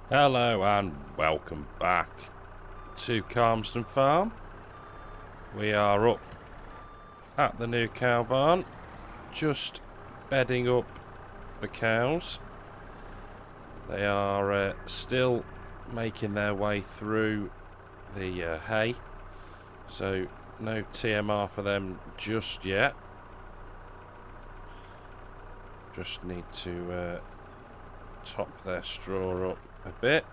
Hello and welcome back to Calmsden Farm. We are up at the new cow barn, just bedding up the cows. They are still making their way through the hay, so no TMR for them just yet. Just need to top their straw up a bit.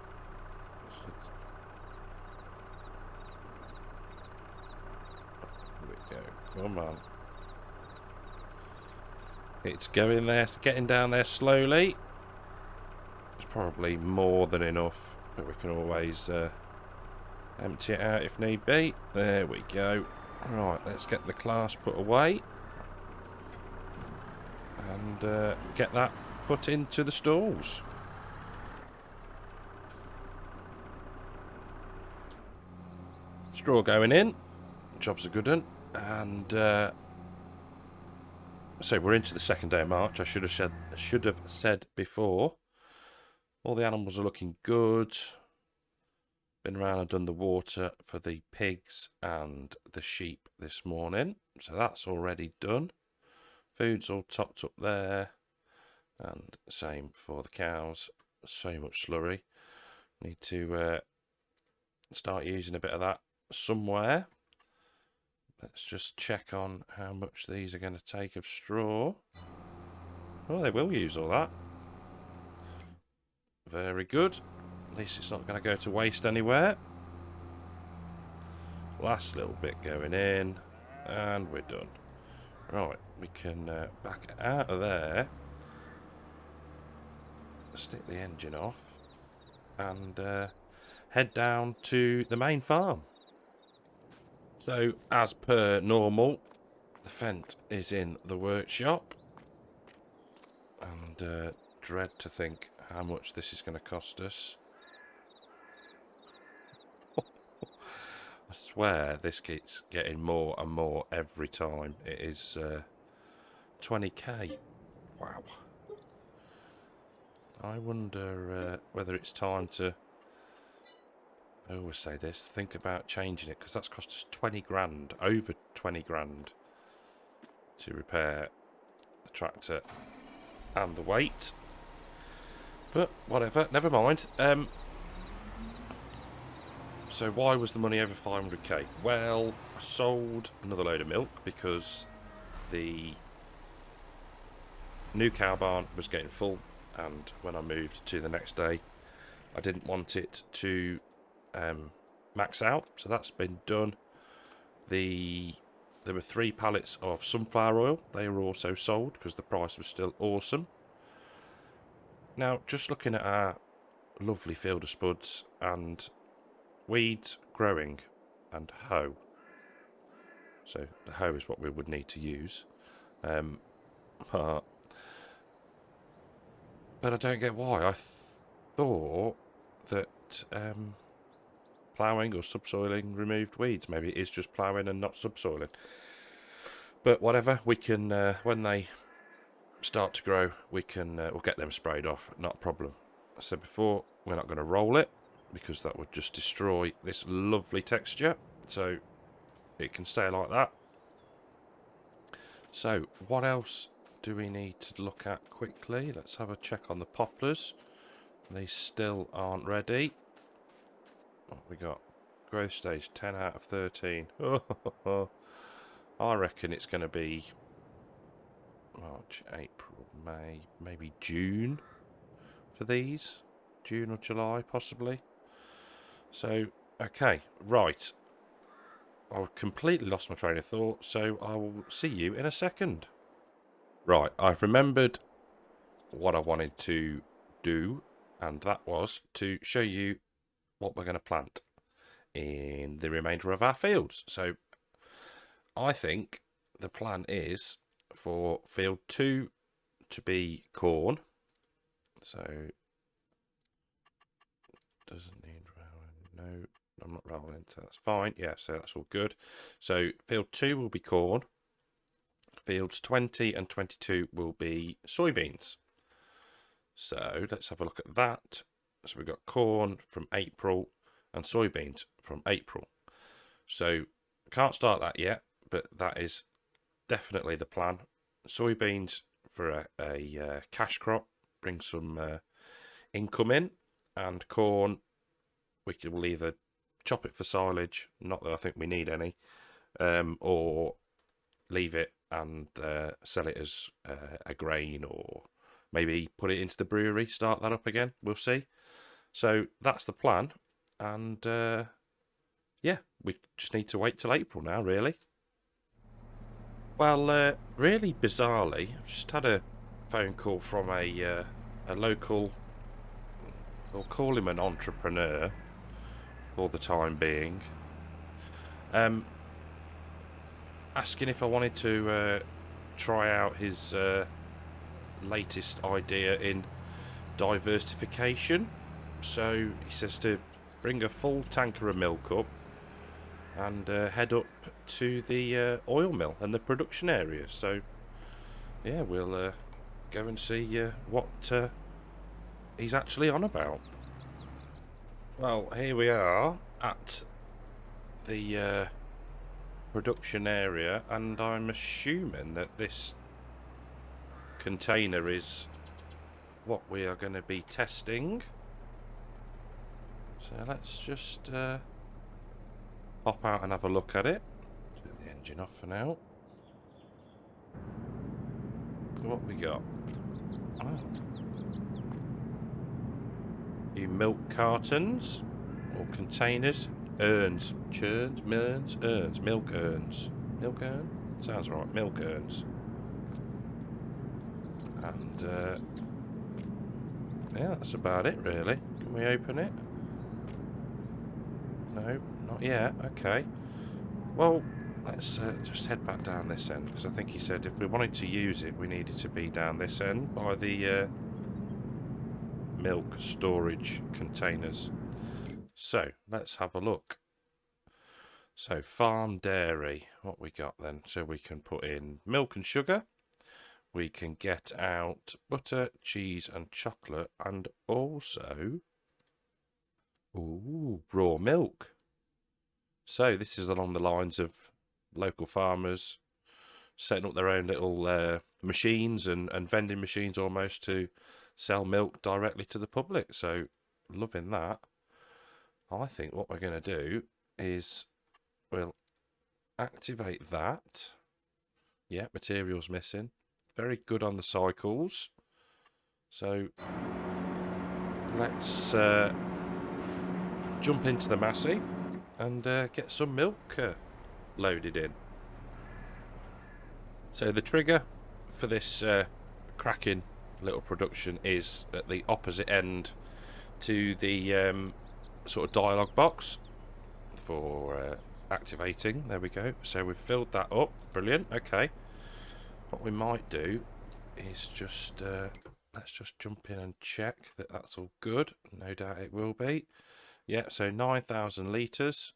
Here we go. Come on. It's going there, it's getting down there slowly. It's probably more than enough, but we can always empty it out if need be. There we go. Right, let's get the class put away and get that put into the stalls. Straw going in. Job's a good one. And so we're into the second day of March. I should have said before. All the animals are looking good. Been around and done the water for the pigs and the sheep this morning. So that's already done. Food's all topped up there. And same for the cows. So much slurry. Need to start using a bit of that somewhere. Let's just check on how much these are going to take of straw. Oh, they will use all that. Very good. At least it's not going to go to waste anywhere. Last little bit going in, and we're done. Right, we can back out of there, stick the engine off, and head down to the main farm. So, as per normal, the Fent is in the workshop, and dread to think how much this is going to cost us. I swear this keeps getting more and more every time. It is 20k. Wow. I wonder whether it's time to, I always say this, think about changing it, because that's cost us 20 grand, over 20 grand to repair the tractor and the weight. But whatever, never mind. So why was the money over 500k? Well, I sold another load of milk because the new cow barn was getting full, and when I moved to the next day, I didn't want it to max out, so that's been done. There were 3 pallets of sunflower oil. They were also sold because the price was still awesome. Now, just looking at our lovely field of spuds and weeds growing and hoe. So the hoe is what we would need to use. But I don't get why. I thought that ploughing or subsoiling removed weeds. Maybe it is just ploughing and not subsoiling. But whatever, we can when they start to grow, we'll get them sprayed off. Not a problem. I said before, we're not going to roll it because that would just destroy this lovely texture. So it can stay like that. So what else do we need to look at quickly? Let's have a check on the poplars. They still aren't ready. What we got? Growth stage 10 out of 13. I reckon it's going to be March, April, May, maybe June for these. June or July, possibly. So, okay, right. I've completely lost my train of thought, so I will see you in a second. Right, I've remembered what I wanted to do, and that was to show you what we're going to plant in the remainder of our fields. So, I think the plan is for field 2 to be corn. So, doesn't need rolling. No, I'm not rolling, so that's fine. Yeah, so that's all good. So field 2 will be corn. Fields 20 and 22 will be soybeans. So let's have a look at that. So we've got corn from April and soybeans from April. So can't start that yet, but that is definitely the plan. Soybeans for a cash crop, bring some income in, and corn will either chop it for silage, not that I think we need any, or leave it and sell it as a grain, or maybe put it into the brewery, start that up again. We'll see. So that's the plan, and yeah, we just need to wait till April now, really. Well, really bizarrely, I've just had a phone call from a local, we'll call him an entrepreneur for the time being, asking if I wanted to try out his latest idea in diversification. So he says to bring a full tanker of milk up and head up to the oil mill and the production area. So yeah, we'll go and see what he's actually on about. Well, here we are at the production area, and I'm assuming that this container is what we are going to be testing. So let's just hop out and have a look at it. Turn the engine off for now. So what we got? Oh. New milk cartons or containers, urns, churns, merns, urns, milk urns. Milk urn? Sounds right, milk urns. And yeah, that's about it really. Can we open it? No, not yet. Okay. Well, let's just head back down this end, because I think he said if we wanted to use it, we needed to be down this end by the milk storage containers. So let's have a look. So farm dairy, what we got then? So we can put in milk and sugar. We can get out butter, cheese and chocolate, and also raw milk. So this is along the lines of local farmers setting up their own little machines and vending machines almost to sell milk directly to the public. So loving that. I think what we're going to do is we'll activate that. Yeah, materials missing. Very good on the cycles. So let's jump into the Massey and get some milk loaded in. So the trigger for this cracking little production is at the opposite end to the sort of dialogue box for activating. There we go. So we've filled that up. Brilliant. Okay. What we might do is just let's just jump in and check that that's all good. No doubt it will be. Yeah, so 9,000 litres,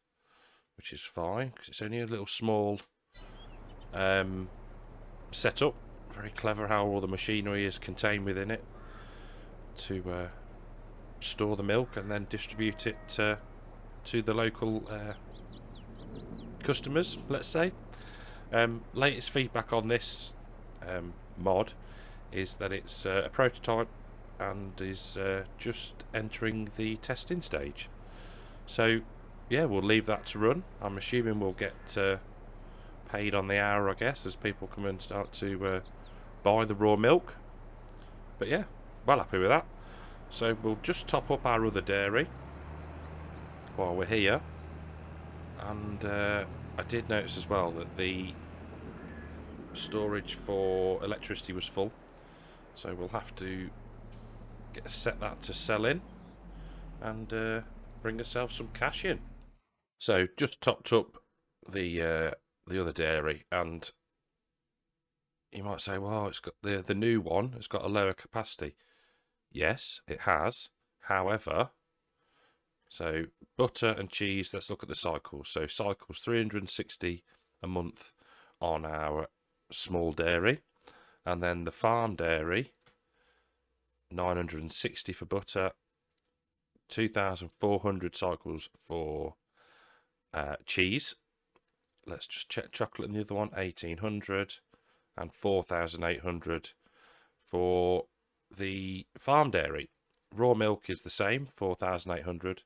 which is fine because it's only a little small setup. Very clever how all the machinery is contained within it to store the milk and then distribute it to the local customers, let's say. Latest feedback on this mod is that it's a prototype and is just entering the testing stage. So yeah, we'll leave that to run. I'm assuming we'll get paid on the hour, I guess, as people come and start to buy the raw milk. But yeah, well happy with that. So we'll just top up our other dairy while we're here. And I did notice as well that the storage for electricity was full, so we'll have to set that to sell in and bring ourselves some cash in. So just topped up the other dairy, and you might say, well, it's got the new one, it's got a lower capacity. Yes, it has. However, so butter and cheese, let's look at the cycles. So cycles 360 a month on our small dairy, and then the farm dairy 960 for butter 2,400 cycles for cheese. Let's just check chocolate and the other one, 1,800, and 4,800 for the farm dairy. Raw milk is the same, 4,800.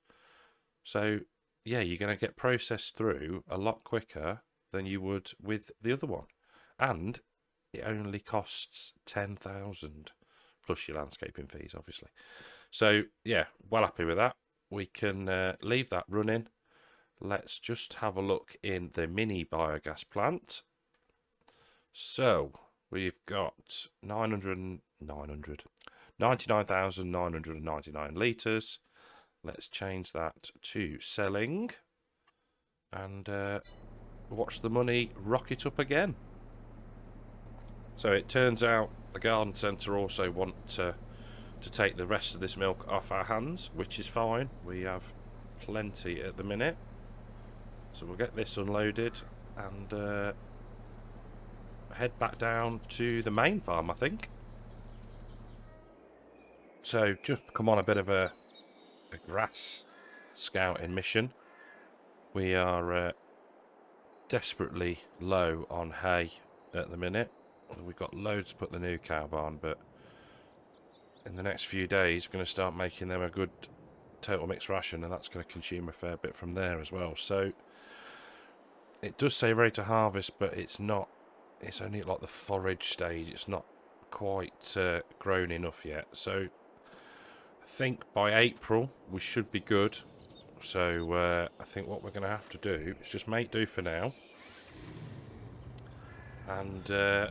So yeah, you're going to get processed through a lot quicker than you would with the other one, and it only costs 10,000 plus your landscaping fees, obviously. So yeah, well happy with that. We can leave that running. Let's just have a look in the mini biogas plant. So we've got 99,999 litres. Let's change that to selling and watch the money rocket up again. So it turns out the garden centre also want to take the rest of this milk off our hands, which is fine. We have plenty at the minute. So we'll get this unloaded and head back down to the main farm, I think. So just come on a bit of a grass scouting mission. We are desperately low on hay at the minute. We've got loads to put the new cow barn, but in the next few days we're going to start making them a good total mixed ration, and that's going to consume a fair bit from there as well. So it does say ready to harvest, but it's not. It's only at like the forage stage. It's not quite grown enough yet. So I think by April we should be good. So I think what we're going to have to do is just make do for now and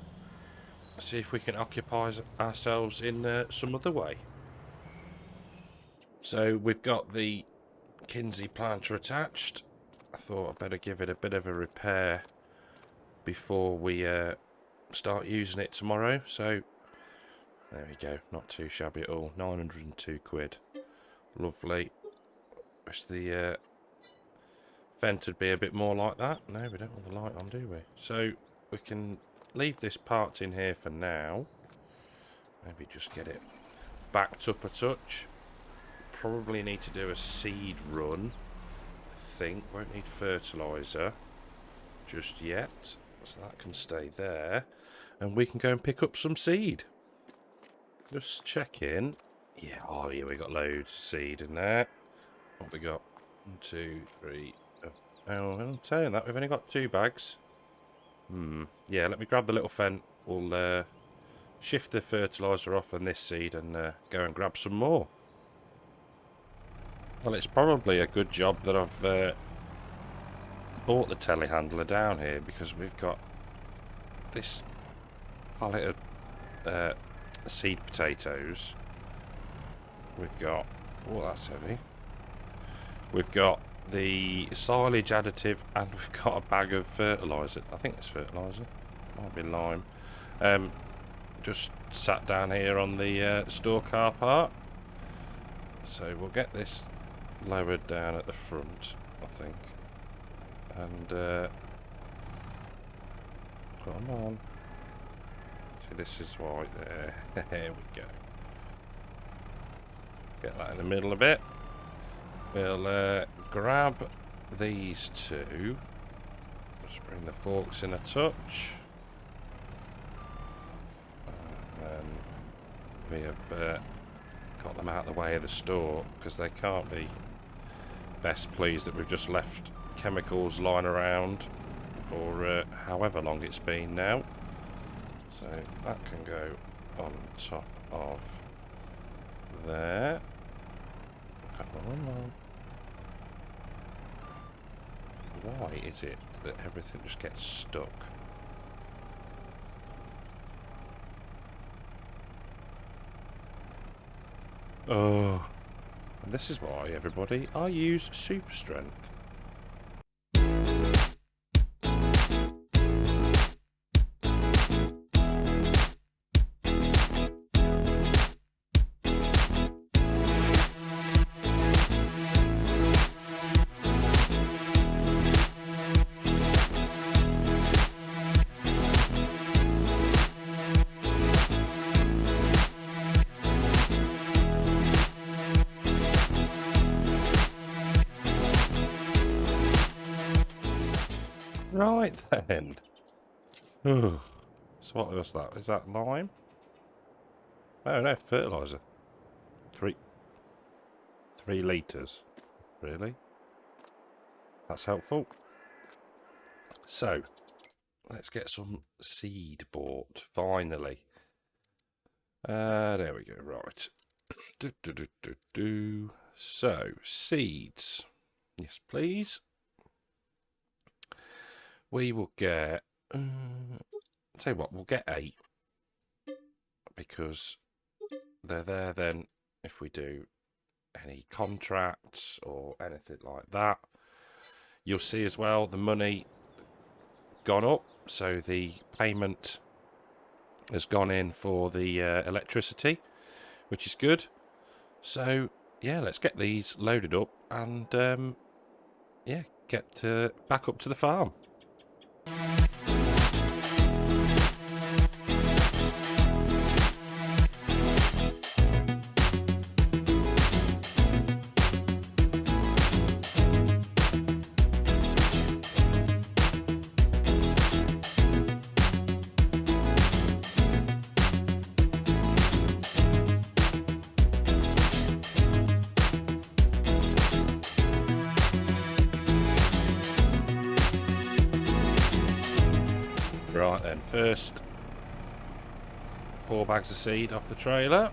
see if we can occupy ourselves in some other way. So we've got the Kinsey planter attached. I thought I'd better give it a bit of a repair before we start using it tomorrow. So there we go, not too shabby at all. 902 quid. Lovely. Wish the vent would be a bit more like that. No, we don't want the light on, do we? So we can leave this part in here for now. Maybe just get it backed up a touch. Probably need to do a seed run, I think. Won't need fertiliser just yet, so that can stay there, and we can go and pick up some seed. Just check in. Yeah, oh yeah, we got loads of seed in there. What we got? 1, 2, 3. Oh, I'm saying that we've only got 2 bags. Yeah, let me grab the little fent. We'll shift the fertiliser off on this seed and go and grab some more. Well, it's probably a good job that I've bought the telehandler down here, because we've got this pallet of seed potatoes. We've got... oh, that's heavy. We've got the silage additive, and we've got a bag of fertiliser. I think it's fertiliser. Might be lime. Just sat down here on the store car park. So we'll get this lowered down at the front, I think. And come on. See, this is right there. There we go. Get that in the middle a bit. We'll grab these two. Just bring the forks in a touch. And then we have got them out of the way of the store, because they can't be best pleased that we've just left chemicals lying around for however long it's been now. So that can go on top of there. Come on. Why is it that everything just gets stuck? Oh, and this is why, everybody, I use super strength. Right then. Ugh. So what was that? Is that lime? Oh no, fertiliser. 3 litres. Really? That's helpful. So, let's get some seed bought, finally. There we go, right. So, seeds. Yes, please. We will get... tell you what, we'll get 8. Because they're there then if we do any contracts or anything like that. You'll see as well the money gone up, so the payment has gone in for the electricity, which is good. So yeah, let's get these loaded up and yeah, get back up to the farm. Right then, first 4 bags of seed off the trailer.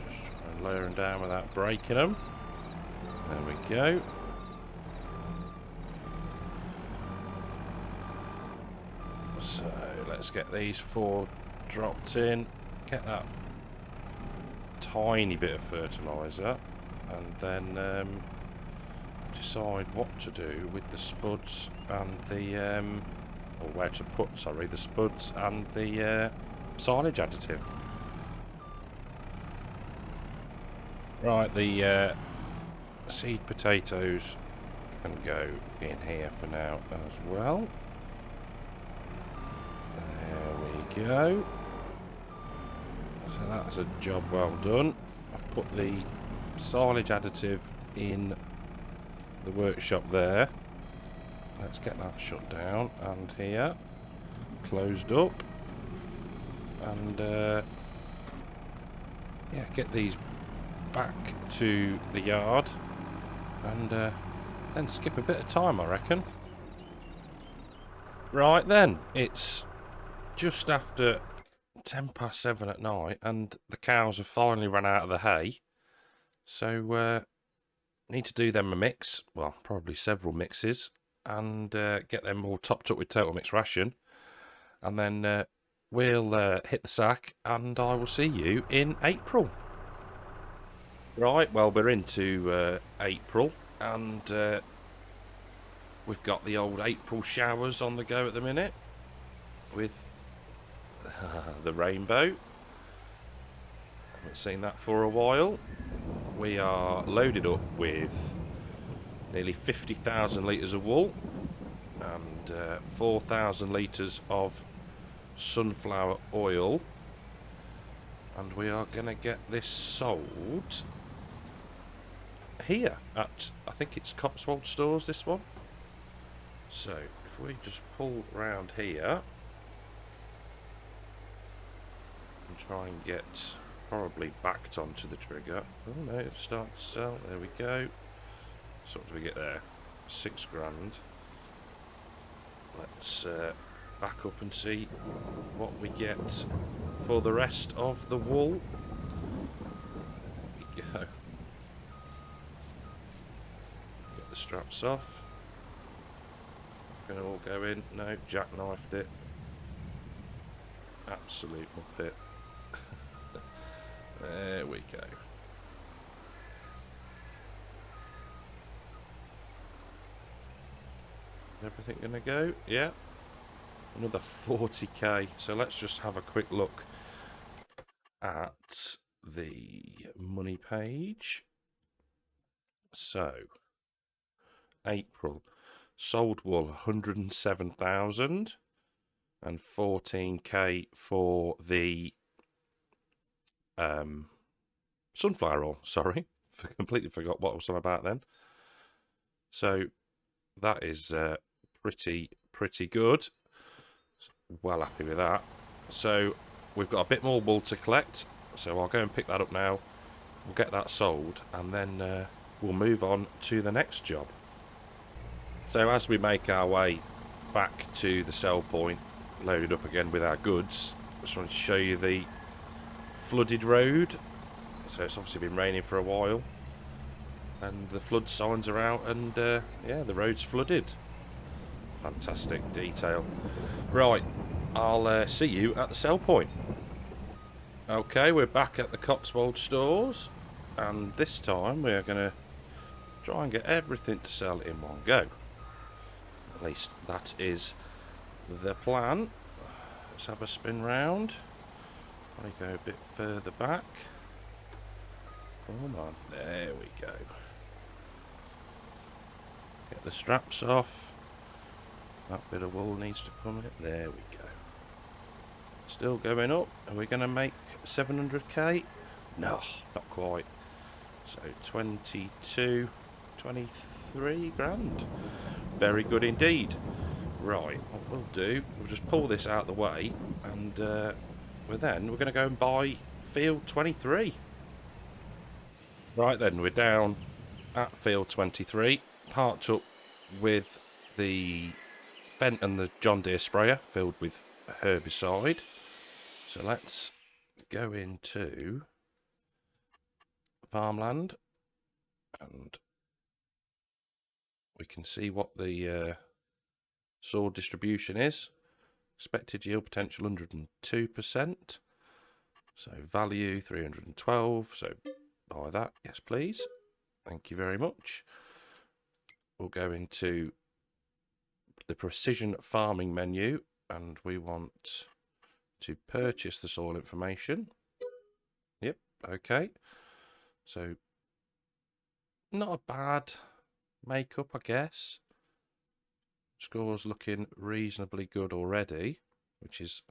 Just try and lower them down without breaking them. There we go. So let's get these 4 dropped in. Get that tiny bit of fertiliser, and then decide what to do with the spuds and the or where to put, sorry, the spuds and the silage additive. Right, the seed potatoes can go in here for now as well. There we go. So that's a job well done. I've put the silage additive in the workshop there. Let's get that shut down, and here closed up, and yeah, get these back to the yard, and then skip a bit of time, I reckon. Right then, it's just after 7:10 at night, and the cows have finally run out of the hay, so need to do them a mix, well, probably several mixes, and get them all topped up with Total Mix ration, and then we'll hit the sack, and I will see you in April. Right, well, we're into April, and we've got the old April showers on the go at the minute with the rainbow. Haven't seen that for a while. We are loaded up with nearly 50,000 litres of wool and 4,000 litres of sunflower oil, and we are going to get this sold here at, I think it's Cotswold Stores, this one. So if we just pull round here and try and get probably backed onto the trigger. Oh no, it's starting to sell. There we go. So what do we get there? 6 grand. Let's back up and see what we get for the rest of the wool. There we go. Get the straps off. Gonna all go in. No, jackknifed it. Absolute muppet. There we go. Everything gonna go? Yeah. Another 40k. So let's just have a quick look at the money page. So, April. Sold wool 107,000 and 14k for the sunflower oil. Sorry, completely forgot what I was on about then. So that is pretty good. Well happy with that. So we've got a bit more wool to collect, so I'll go and pick that up now. We'll get that sold, and then we'll move on to the next job. So as we make our way back to the sell point, loaded up again with our goods, I just wanted to show you the flooded road. So it's obviously been raining for a while, and the flood signs are out, and yeah, the road's flooded. Fantastic detail. Right, I'll see you at the sell point. Okay, we're back at the Cotswold stores, and this time we're going to try and get everything to sell in one go. At least that is the plan. Let's have a spin round. I go a bit further back. Come on, there we go. Get the straps off. That bit of wool needs to come in. There we go. Still going up. Are we going to make 700k? No, not quite. So 22, 23 grand. Very good indeed. Right, what we'll do, we'll just pull this out of the way, and we're going to go and buy field 23. Right then, we're down at field 23, parked up with the Fendt and the John Deere sprayer filled with herbicide. So let's go into farmland, and we can see what the soil distribution is. Expected yield potential 102%. So value 312. So buy that, yes please. Thank you very much. We'll go into the precision farming menu, and we want to purchase the soil information. Yep, okay. So not a bad makeup, I guess. Score's looking reasonably good already, which is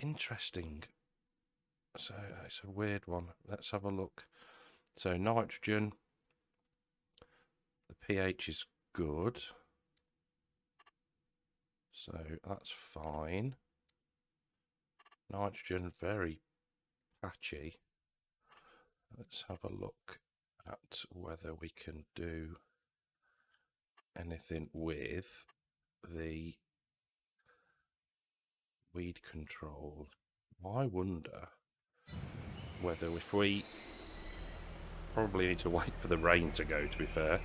interesting. So it's a weird one. Let's have a look. So nitrogen, the pH is good. So that's fine. Nitrogen, very patchy. Let's have a look at whether we can do anything with the weed control. I wonder whether, if we probably need to wait for the rain to go, to be fair.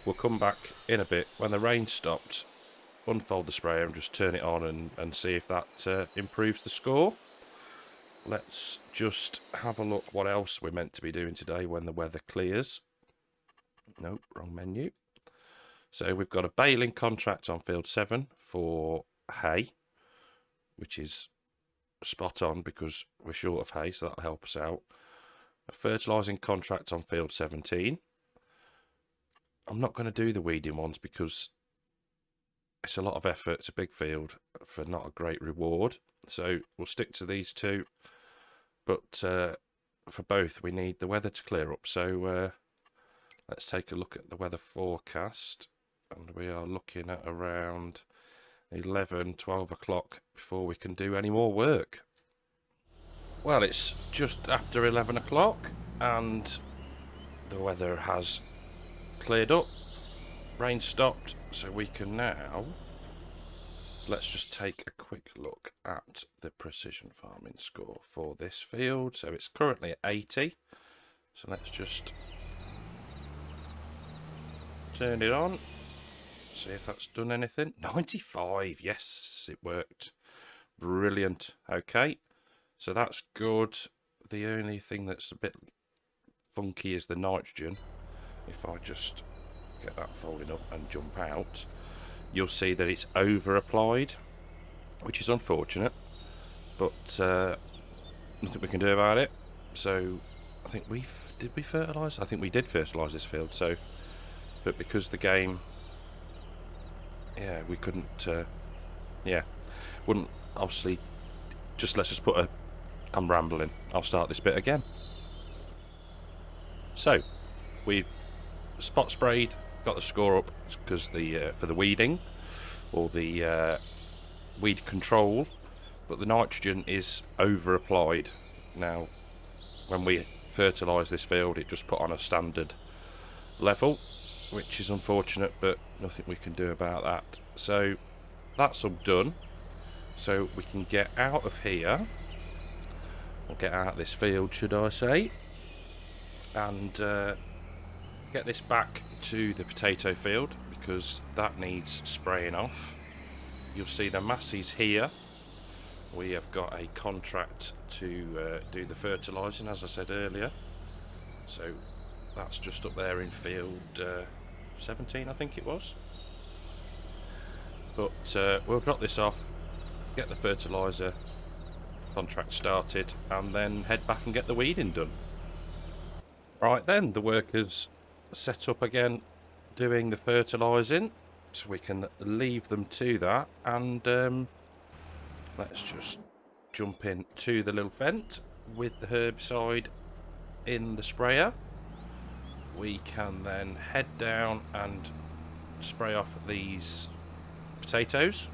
We'll come back in a bit when the rain stopped, unfold the sprayer and just turn it on and see if that improves the score. Let's just have a look what else we're meant to be doing today when the weather clears. Nope, wrong menu. So we've got a baling contract on field 7 for hay, which is spot on because we're short of hay, so that'll help us out. A fertilising contract on field 17. I'm not going to do the weeding ones because it's a lot of effort. It's a big field for not a great reward. So we'll stick to these two. But for both, we need the weather to clear up. So let's take a look at the weather forecast. And we are looking at around 11, 12 o'clock before we can do any more work. Well, it's just after 11 o'clock and the weather has cleared up. Rain stopped, so we can now... So let's just take a quick look at the precision farming score for this field. So it's currently at 80. So let's just turn it on. See if that's done anything. 95, yes, it worked. Brilliant. Okay, so that's good. The only thing that's a bit funky is the nitrogen. If I just get that folded up and jump out, you'll see that it's over applied, which is unfortunate, but nothing we can do about it. So I think did we fertilise? I think we did fertilise this field. So, but because the game, yeah, we couldn't, wouldn't obviously. Let's just put a. I'm rambling. I'll start this bit again. So we've spot sprayed, got the score up because for the weeding or the weed control, but the nitrogen is over applied. Now, when we fertilise this field, it just put on a standard level, which is unfortunate, but nothing we can do about that. So that's all done. So we can get out of here, or get out of this field, should I say, and get this back to the potato field, because that needs spraying off. You'll see the masses here. We have got a contract to do the fertilising, as I said earlier. So that's just up there in field 17, I think it was. But we'll drop this off, get the fertiliser contract started, and then head back and get the weeding done. Right then, the workers set up again doing the fertilising, so we can leave them to that, and let's just jump into the little vent with the herbicide in the sprayer. We can then head down and spray off these potatoes,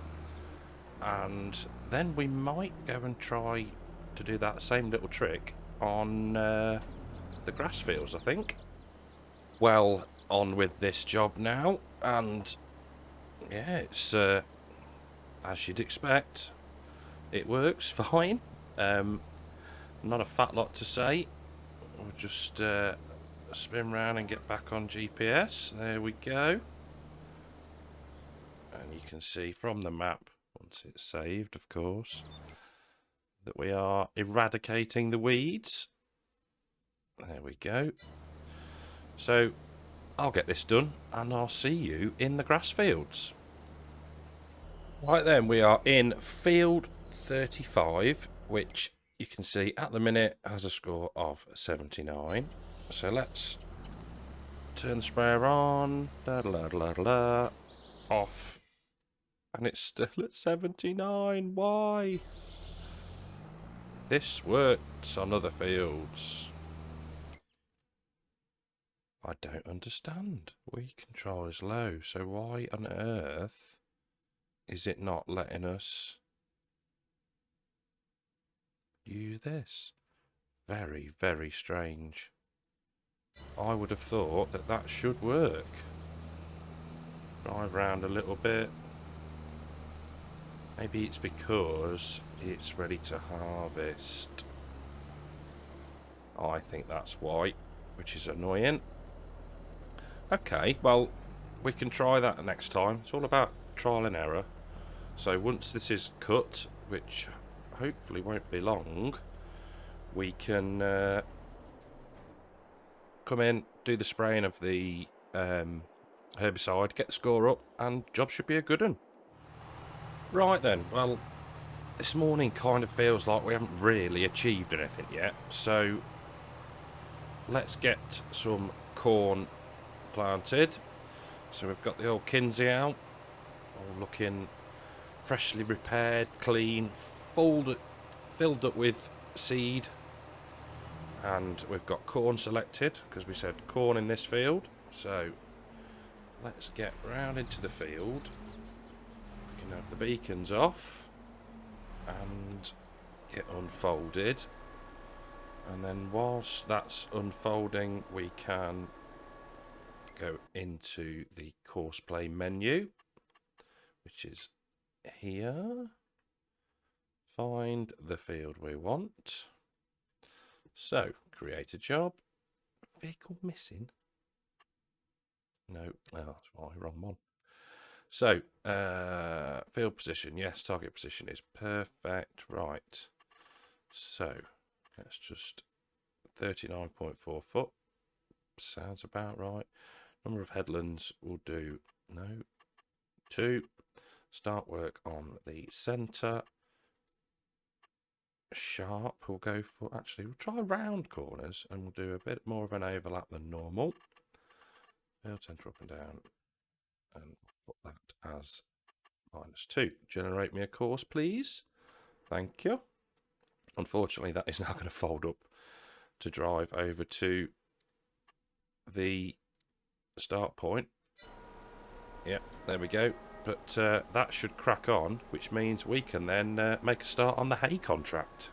and then we might go and try to do that same little trick on the grass fields, I think. Well, on with this job now, and yeah, it's as you'd expect, it works fine. Not a fat lot to say. We'll just spin round and get back on GPS. There we go. And you can see from the map, once it's saved, of course, that we are eradicating the weeds. There we go. So I'll get this done, and I'll see you in the grass fields. Right then, we are in field 35, which you can see at the minute has a score of 79. So let's turn the sprayer on, off, and it's still at 79. Why? This works on other fields. I don't understand. Weed control is low, so why on earth is it not letting us use this? Very, very strange. I would have thought that that should work. Drive around a little bit. Maybe it's because it's ready to harvest. I think that's why, which is annoying. Okay, well, we can try that next time. It's all about trial and error. So once this is cut, which hopefully won't be long, we can come in, do the spraying of the herbicide, get the score up, and job should be a good one. Right then, well, this morning kind of feels like we haven't really achieved anything yet, so let's get some corn planted. So we've got the old Kinsey out, all looking freshly repaired, clean, filled up with seed, and we've got corn selected because we said corn in this field. So let's get round into the field. We can have the beacons off and get unfolded, and then whilst that's unfolding we can go into the course play menu, which is here. Find the field we want. So, create a job. Vehicle missing? No, oh, that's why, wrong one. So, field position. Yes, target position is perfect. Right. So, let's just 39.4 foot. Sounds about right. Number of headlands will do, no, 2. Start work on the centre. Sharp we'll go for, actually we'll try round corners and we'll do a bit more of an overlap than normal. Field centre up and down, and put that as -2. Generate me a course, please. Thank you. Unfortunately, that is now going to fold up to drive over to the start point. Yep, there we go. But that should crack on, which means we can then make a start on the hay contract.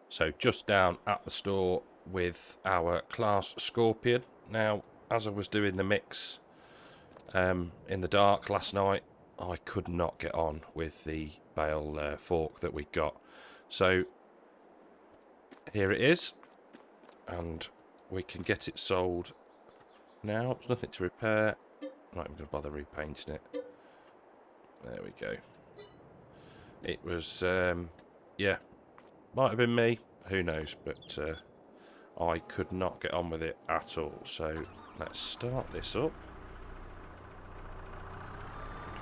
So just down at the store with our Class Scorpion. Now, as I was doing the mix in the dark last night, I could not get on with the bale fork that we got. So here it is, and we can get it sold now. There's nothing to repair. I'm not even going to bother repainting it. There we go. It was, yeah, might have been me, who knows, but I could not get on with it at all. So let's start this up.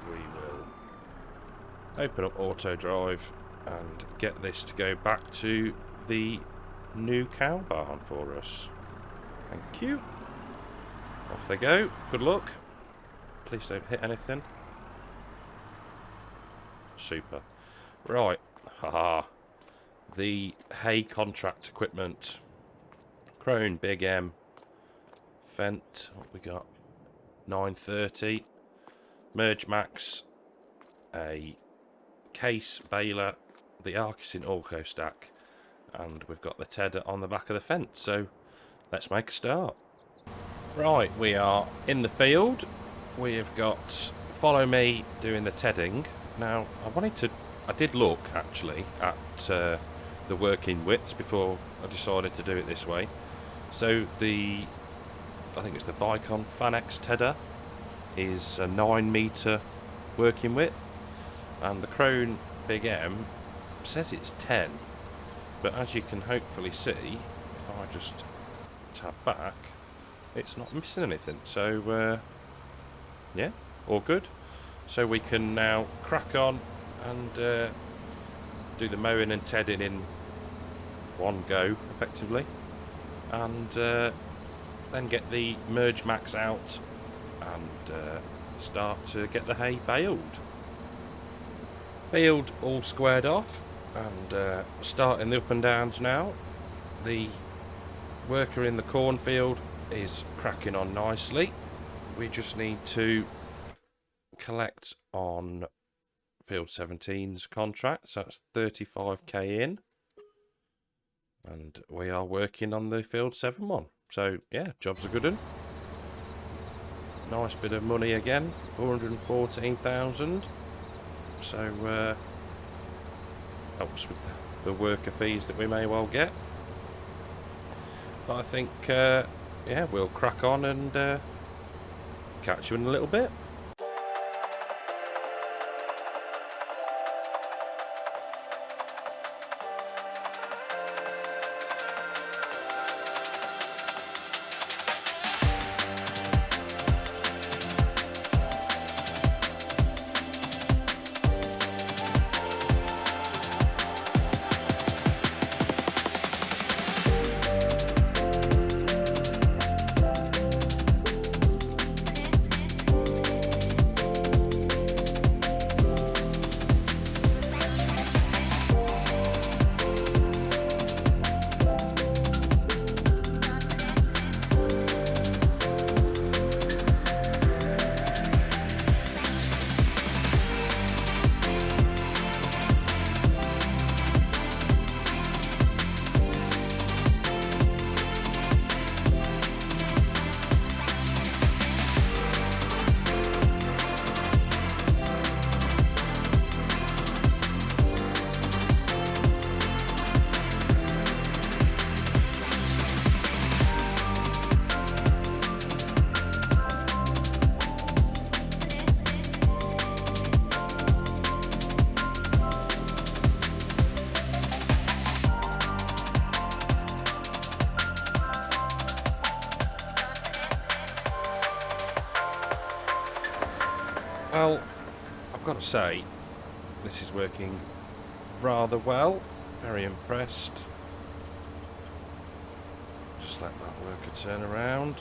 We will open up auto drive and get this to go back to the new cow barn for us. Thank you. Off they go. Good luck. Please don't hit anything. Super. Right. Haha. The hay contract equipment. Crone Big M. Fent. What we got? 930. Merge Max. A case baler. The Arcusin Orco stack. And we've got the tedder on the back of the fence. So let's make a start. Right, we are in the field. We've got Follow Me doing the tedding. Now, I did look actually at the working widths before I decided to do it this way. So I think it's the Vicon Fanex tedder is a 9 metre working width, and the Crone Big M says it's 10. But as you can hopefully see, if I just tab back, it's not missing anything. So, yeah, all good. So we can now crack on and do the mowing and tedding in one go, effectively. And then get the Merge Max out and start to get the hay baled. Baled all squared off. And starting the up and downs now. The worker in the cornfield is cracking on nicely. We just need to collect on Field 17's contract, so that's 35k in. And we are working on the Field 7 one. So yeah, job's a good one. Nice bit of money again, 414,000. So helps with the worker fees that we may well get. But I think, yeah, we'll crack on and catch you in a little bit. Well, I've got to say, this is working rather well. Very impressed. Just let that worker turn around.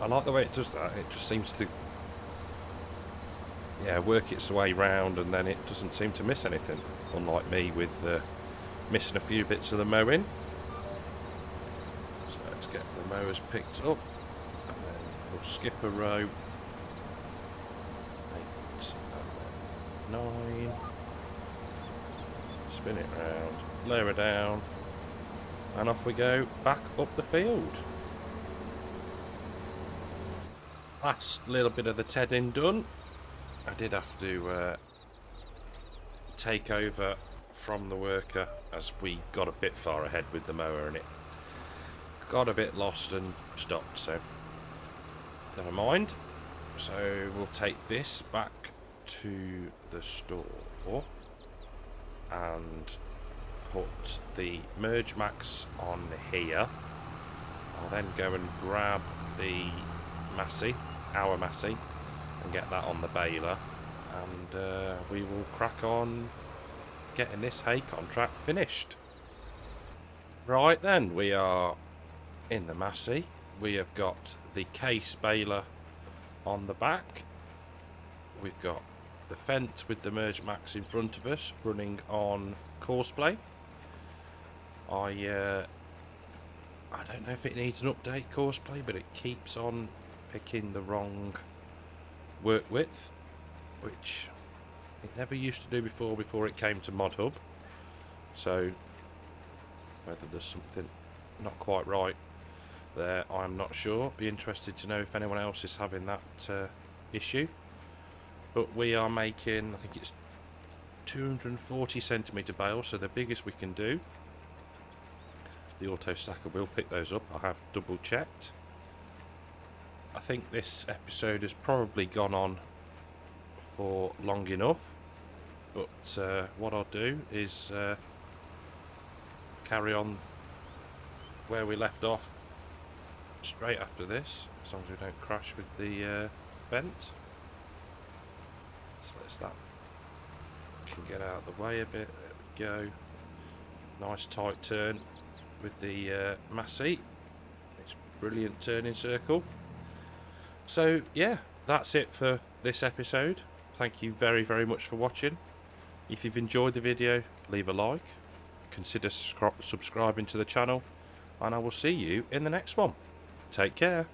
I like the way it does that. It just seems to, yeah, work its way round, and then it doesn't seem to miss anything. Unlike me with missing a few bits of the mowing. So let's get the mowers picked up, and then we'll skip a row 9. Spin it round, lower down, and off we go back up the field. Last little bit of the tedding done. I did have to take over from the worker as we got a bit far ahead with the mower and it got a bit lost and stopped, so never mind. So we'll take this back to the store and put the Merge Max on here. I'll then go and grab the Massey, our Massey, and get that on the baler, and we will crack on getting this hay contract finished. Right then, we are in the Massey. We have got the case baler on the back. We've got the fence with the Merge Max in front of us running on Courseplay. I don't know if it needs an update, Courseplay, but it keeps on picking the wrong work width, which it never used to do before it came to ModHub. So whether there's something not quite right there, I'm not sure. Be interested to know if anyone else is having that issue. But we are making, I think it's 240 centimetre bales, so the biggest we can do. The auto stacker will pick those up. I have double checked. I think this episode has probably gone on for long enough, but what I'll do is carry on where we left off straight after this, as long as we don't crash with the vent. So let's that can get out of the way a bit. There we go. Nice tight turn with the Massey. It's brilliant turning circle. So yeah, that's it for this episode. Thank you very, very much for watching. If you've enjoyed the video, leave a like. Consider subscribing to the channel, and I will see you in the next one. Take care.